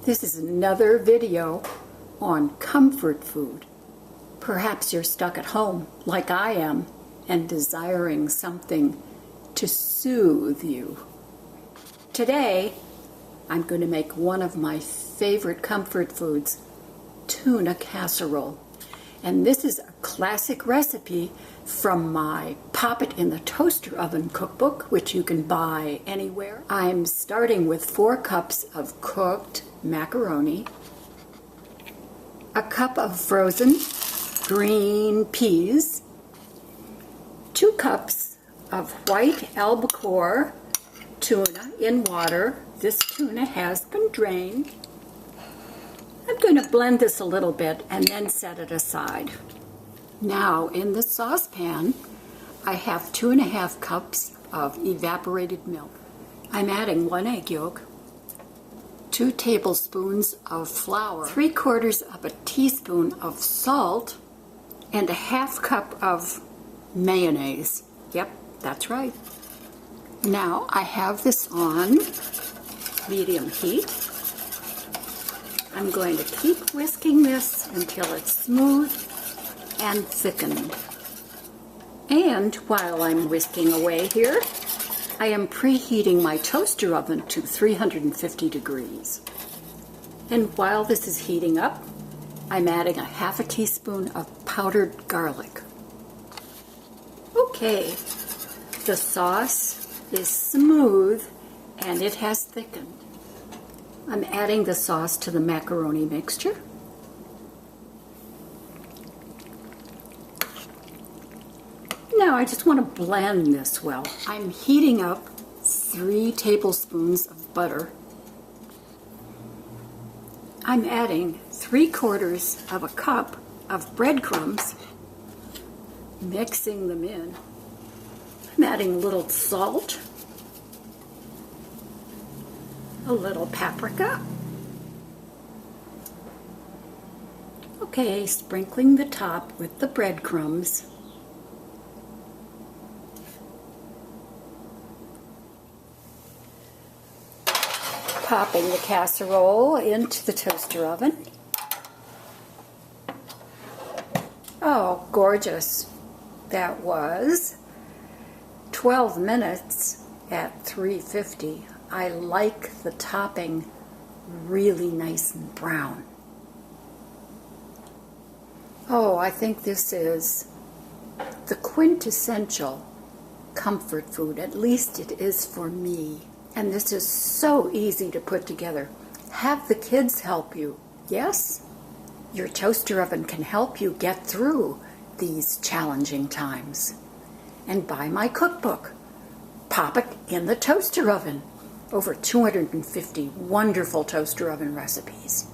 This is another video on comfort food. Perhaps you're stuck at home like I am and desiring something to soothe you. Today, I'm going to make one of my favorite comfort foods, tuna casserole. And this is a classic recipe from my Pop It in the Toaster Oven cookbook, which you can buy anywhere. I'm starting with 4 cups of cooked macaroni, a cup of frozen green peas, 2 cups of white albacore tuna in water. This tuna has been drained. I'm going to blend this a little bit and then set it aside. Now in the saucepan, I have 2½ cups of evaporated milk. I'm adding 1 egg yolk, 2 tablespoons of flour, 3/4 of a teaspoon of salt, and a 1/2 cup of mayonnaise. Yep, that's right. Now I have this on medium heat. I'm going to keep whisking this until it's smooth and thickened. And while I'm whisking away here, I am preheating my toaster oven to 350 degrees. And while this is heating up, I'm adding a 1/2 teaspoon of powdered garlic. Okay, the sauce is smooth and it has thickened. I'm adding the sauce to the macaroni mixture. Now I just want to blend this well. I'm heating up 3 tablespoons of butter. I'm adding 3/4 of a cup of breadcrumbs, mixing them in. I'm adding a little salt, a little paprika. Okay, sprinkling the top with the breadcrumbs. Popping the casserole into the toaster oven. Oh, gorgeous. That was 12 minutes at 350. I like the topping really nice and brown. Oh, I think this is the quintessential comfort food. At least it is for me. And this is so easy to put together. Have the kids help you. Yes, your toaster oven can help you get through these challenging times. And buy my cookbook, Pop It in the Toaster Oven. Over 250 wonderful toaster oven recipes.